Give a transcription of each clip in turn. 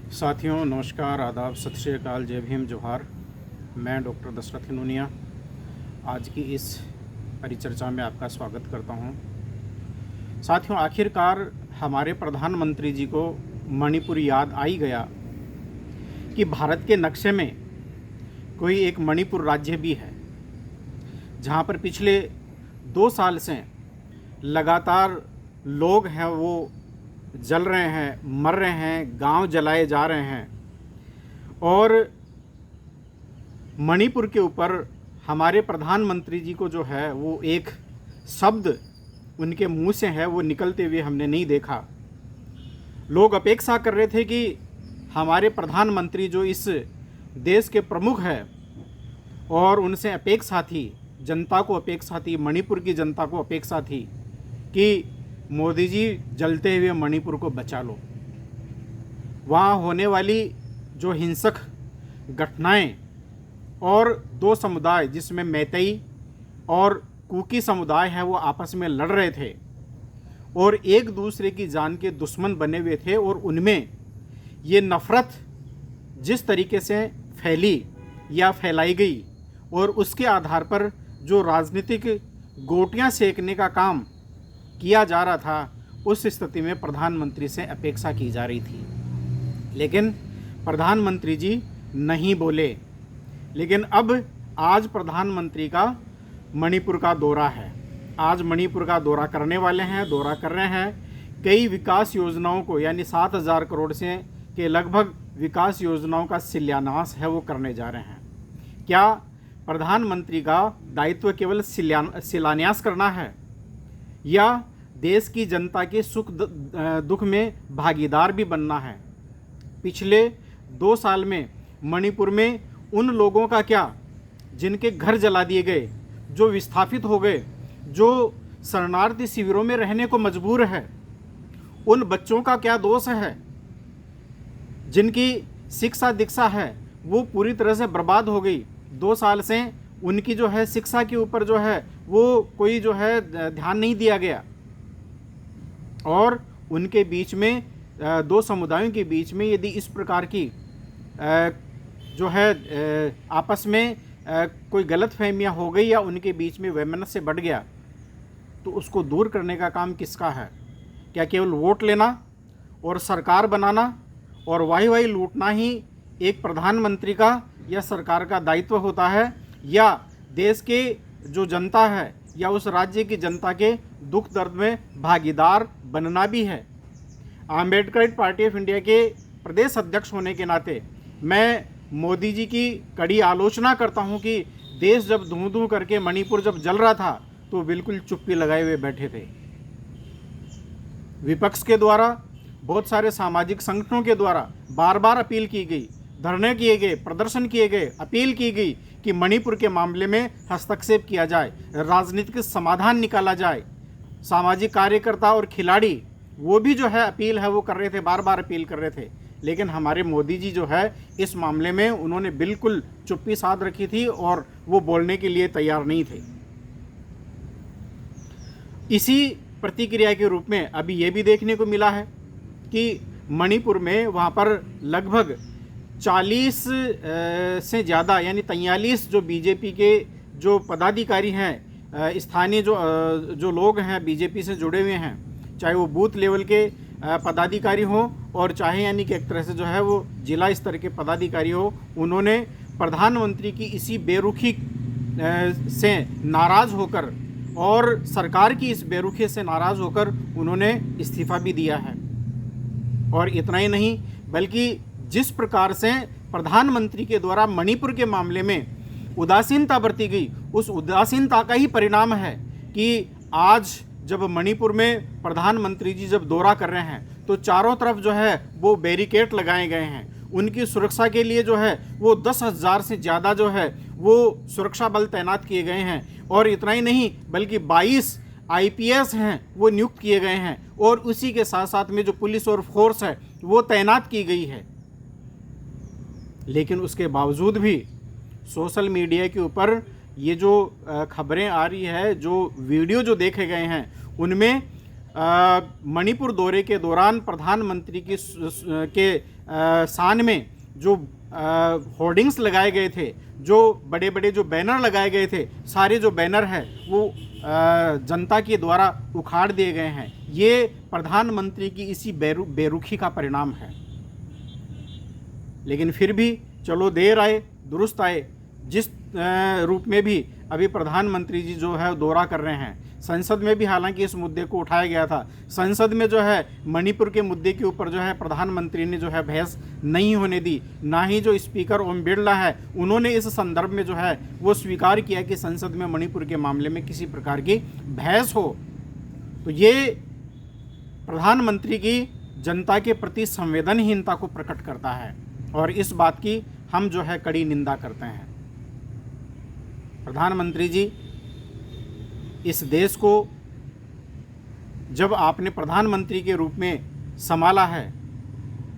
साथियों नमस्कार, आदाब, सत श्री अकाल, जय भीम, जोहार। मैं डॉक्टर दशरथ हिनोनिया आज की इस परिचर्चा में आपका स्वागत करता हूं। साथियों, आखिरकार हमारे प्रधानमंत्री जी को मणिपुर याद आ ही गया कि भारत के नक्शे में कोई एक मणिपुर राज्य भी है, जहां पर पिछले 2 साल से लगातार लोग हैं वो जल रहे हैं, मर रहे हैं, गांव जलाए जा रहे हैं। और मणिपुर के ऊपर हमारे प्रधानमंत्री जी को जो है वो एक शब्द उनके मुंह से है वो निकलते हुए हमने नहीं देखा। लोग अपेक्षा कर रहे थे कि हमारे प्रधानमंत्री जो इस देश के प्रमुख हैं और उनसे अपेक्षा थी, जनता को अपेक्षा थी, मणिपुर की जनता को अपेक्षा थी कि मोदी जी जलते हुए मणिपुर को बचा लो। वहाँ होने वाली जो हिंसक घटनाएं और 2 समुदाय जिसमें मैतेई और कुकी समुदाय है वो आपस में लड़ रहे थे और एक दूसरे की जान के दुश्मन बने हुए थे, और उनमें ये नफ़रत जिस तरीके से फैली या फैलाई गई और उसके आधार पर जो राजनीतिक गोटियां सेकने का काम किया जा रहा था, उस स्थिति में प्रधानमंत्री से अपेक्षा की जा रही थी। लेकिन प्रधानमंत्री जी नहीं बोले। लेकिन अब आज प्रधानमंत्री का मणिपुर का दौरा है। आज मणिपुर का दौरा करने वाले हैं, दौरा कर रहे हैं। कई विकास योजनाओं को यानी 7,000 करोड़ से के लगभग विकास योजनाओं का शिलान्यास है वो करने जा रहे हैं। क्या प्रधानमंत्री का दायित्व केवल शिलान्यास करना है या देश की जनता के सुख दुख में भागीदार भी बनना है? पिछले 2 साल में मणिपुर में उन लोगों का क्या जिनके घर जला दिए गए, जो विस्थापित हो गए, जो शरणार्थी शिविरों में रहने को मजबूर है, उन बच्चों का क्या दोष है जिनकी शिक्षा दीक्षा है वो पूरी तरह से बर्बाद हो गई। 2 साल से उनकी जो है शिक्षा के ऊपर जो है वो कोई जो है ध्यान नहीं दिया गया, और उनके बीच में 2 समुदायों के बीच में यदि इस प्रकार की जो है आपस में कोई गलतफहमियां हो गई या उनके बीच में वैमनस्य बढ़ गया, तो उसको दूर करने का काम किसका है? क्या केवल वोट लेना और सरकार बनाना और वाही लूटना ही एक प्रधानमंत्री का या सरकार का दायित्व होता है, या देश के जो जनता है या उस राज्य की जनता के दुख दर्द में भागीदार बनना भी है? आम्बेडकर पार्टी ऑफ इंडिया के प्रदेश अध्यक्ष होने के नाते मैं मोदी जी की कड़ी आलोचना करता हूं कि देश जब धूं धूं करके मणिपुर जब जल रहा था तो बिल्कुल चुप्पी लगाए हुए बैठे थे। विपक्ष के द्वारा, बहुत सारे सामाजिक संगठनों के द्वारा बार बार अपील की गई, धरने किए गए, प्रदर्शन किए गए, अपील की गई कि मणिपुर के मामले में हस्तक्षेप किया जाए, राजनीतिक समाधान निकाला जाए। सामाजिक कार्यकर्ता और खिलाड़ी वो भी जो है अपील है वो कर रहे थे, बार बार अपील कर रहे थे। लेकिन हमारे मोदी जी जो है इस मामले में उन्होंने बिल्कुल चुप्पी साध रखी थी और वो बोलने के लिए तैयार नहीं थे। इसी प्रतिक्रिया के रूप में अभी ये भी देखने को मिला है कि मणिपुर में वहाँ पर लगभग 40 से ज़्यादा यानी 43 जो बीजेपी के जो पदाधिकारी हैं, स्थानीय जो लोग हैं बीजेपी से जुड़े हुए हैं, चाहे वो बूथ लेवल के पदाधिकारी हो और चाहे यानी कि एक तरह से जो है वो जिला स्तर के पदाधिकारी हो, उन्होंने प्रधानमंत्री की इसी बेरुखी से नाराज़ होकर और सरकार की इस बेरुखी से नाराज़ होकर उन्होंने इस्तीफ़ा भी दिया है। और इतना ही नहीं बल्कि जिस प्रकार से प्रधानमंत्री के द्वारा मणिपुर के मामले में उदासीनता बरती गई, उस उदासीनता का ही परिणाम है कि आज जब मणिपुर में प्रधानमंत्री जी जब दौरा कर रहे हैं तो चारों तरफ जो है वो बैरिकेड लगाए गए हैं। उनकी सुरक्षा के लिए जो है वो 10,000 से ज़्यादा जो है वो सुरक्षा बल तैनात किए गए हैं। और इतना ही नहीं बल्कि 22 IPS हैं वो नियुक्त किए गए हैं, और उसी के साथ साथ में जो पुलिस और फोर्स है वो तैनात की गई है। लेकिन उसके बावजूद भी सोशल मीडिया के ऊपर ये जो खबरें आ रही है, जो वीडियो जो देखे गए हैं, उनमें मणिपुर दौरे के दौरान प्रधानमंत्री के शान में जो होर्डिंग्स लगाए गए थे, जो बड़े बड़े जो बैनर लगाए गए थे, सारे जो बैनर हैं वो जनता के द्वारा उखाड़ दिए गए हैं। ये प्रधानमंत्री की इसी बेरुखी का परिणाम है। लेकिन फिर भी चलो, देर आए दुरुस्त आए। जिस रूप में भी अभी प्रधानमंत्री जी जो है दौरा कर रहे हैं, संसद में भी हालांकि इस मुद्दे को उठाया गया था। संसद में जो है मणिपुर के मुद्दे के ऊपर जो है प्रधानमंत्री ने जो है बहस नहीं होने दी। ना ही जो स्पीकर ओम बिरला है उन्होंने इस संदर्भ में जो है वो स्वीकार किया कि संसद में मणिपुर के मामले में किसी प्रकार की बहस हो। तो ये प्रधानमंत्री की जनता के प्रति संवेदनहीनता को प्रकट करता है और इस बात की हम जो है कड़ी निंदा करते हैं। प्रधानमंत्री जी, इस देश को जब आपने प्रधानमंत्री के रूप में संभाला है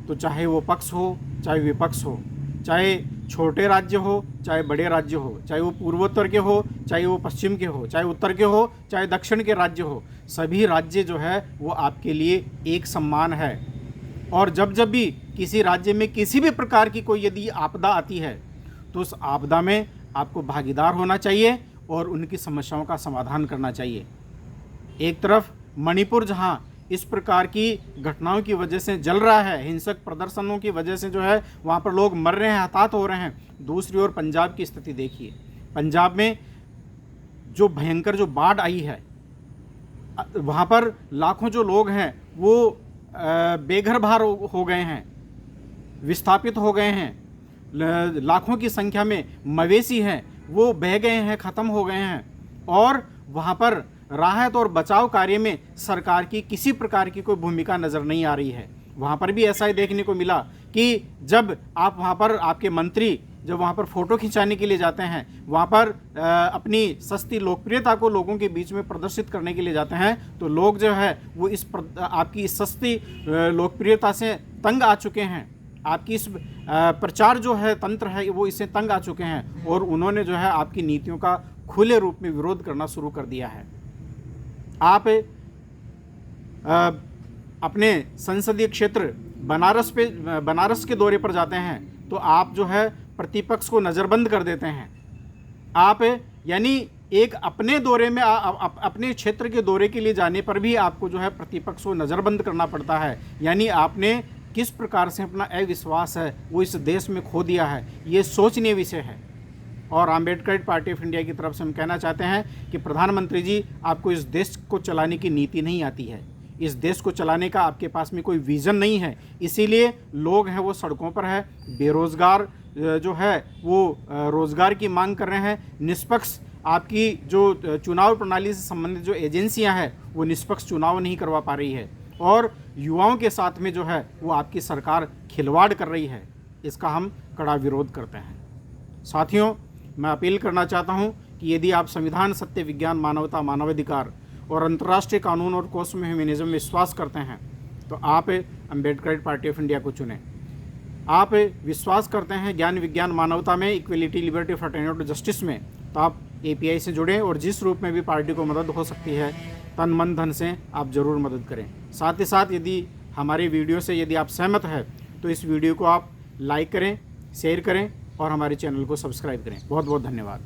तो चाहे वो पक्ष हो चाहे विपक्ष हो, चाहे छोटे राज्य हो चाहे बड़े राज्य हो, चाहे वो पूर्वोत्तर के हो चाहे वो पश्चिम के हो, चाहे उत्तर के हो चाहे दक्षिण के राज्य हो, सभी राज्य जो है वो आपके लिए एक सम्मान है। और जब जब भी किसी राज्य में किसी भी प्रकार की कोई यदि आपदा आती है तो उस आपदा में आपको भागीदार होना चाहिए और उनकी समस्याओं का समाधान करना चाहिए। एक तरफ मणिपुर जहां इस प्रकार की घटनाओं की वजह से जल रहा है, हिंसक प्रदर्शनों की वजह से जो है वहां पर लोग मर रहे हैं, हताहत हो रहे हैं, दूसरी ओर पंजाब की स्थिति देखिए। पंजाब में जो भयंकर जो बाढ़ आई है, वहां पर लाखों जो लोग हैं वो बेघर बाहर हो गए हैं, विस्थापित हो गए हैं, लाखों की संख्या में मवेशी हैं वो बह गए हैं, ख़त्म हो गए हैं। और वहाँ पर राहत और बचाव कार्य में सरकार की किसी प्रकार की कोई भूमिका नज़र नहीं आ रही है। वहाँ पर भी ऐसा ही देखने को मिला कि जब आप वहाँ पर आपके मंत्री जब वहाँ पर फ़ोटो खिंचाने के लिए जाते हैं, वहाँ पर अपनी सस्ती लोकप्रियता को लोगों के बीच में प्रदर्शित करने के लिए जाते हैं, तो लोग जो है वो आपकी इस सस्ती लोकप्रियता से तंग आ चुके हैं। आपकी इस प्रचार जो है तंत्र है वो इससे तंग आ चुके हैं और उन्होंने जो है आपकी नीतियों का खुले रूप में विरोध करना शुरू कर दिया है। आप अपने संसदीय क्षेत्र बनारस के दौरे पर जाते हैं तो आप जो है प्रतिपक्ष को नज़रबंद कर देते हैं। आप यानी एक अपने दौरे में अपने क्षेत्र के दौरे के लिए जाने पर भी आपको जो है प्रतिपक्ष को नज़रबंद करना पड़ता है। यानी आपने किस प्रकार से अपना अविश्वास है वो इस देश में खो दिया है, ये सोचनीय विषय है। और आम्बेडकर पार्टी ऑफ इंडिया की तरफ से हम कहना चाहते हैं कि प्रधानमंत्री जी, आपको इस देश को चलाने की नीति नहीं आती है, इस देश को चलाने का आपके पास में कोई विज़न नहीं है, इसीलिए लोग हैं वो सड़कों पर है, बेरोज़गार जो है वो रोज़गार की मांग कर रहे हैं। निष्पक्ष आपकी जो चुनाव प्रणाली से संबंधित जो एजेंसियां हैं वो निष्पक्ष चुनाव नहीं करवा पा रही है और युवाओं के साथ में जो है वो आपकी सरकार खिलवाड़ कर रही है। इसका हम कड़ा विरोध करते हैं। साथियों, मैं अपील करना चाहता हूं कि यदि आप संविधान, सत्य, विज्ञान, मानवता, मानवाधिकार और अंतर्राष्ट्रीय कानून और कॉस्मो ह्यूमनिज्म में विश्वास करते हैं तो आप अम्बेडकर पार्टी ऑफ इंडिया को चुनें। आप विश्वास करते हैं ज्ञान, विज्ञान, मानवता में, इक्वलिटी, लिबर्टी, फ्रेटर्निटी, जस्टिस में, तो आप API से जुड़ें और जिस रूप में भी पार्टी को मदद हो सकती है तन मन धन से आप ज़रूर मदद करें। साथ ही साथ यदि हमारे वीडियो से यदि आप सहमत हैं तो इस वीडियो को आप लाइक करें, शेयर करें और हमारे चैनल को सब्सक्राइब करें। बहुत बहुत धन्यवाद।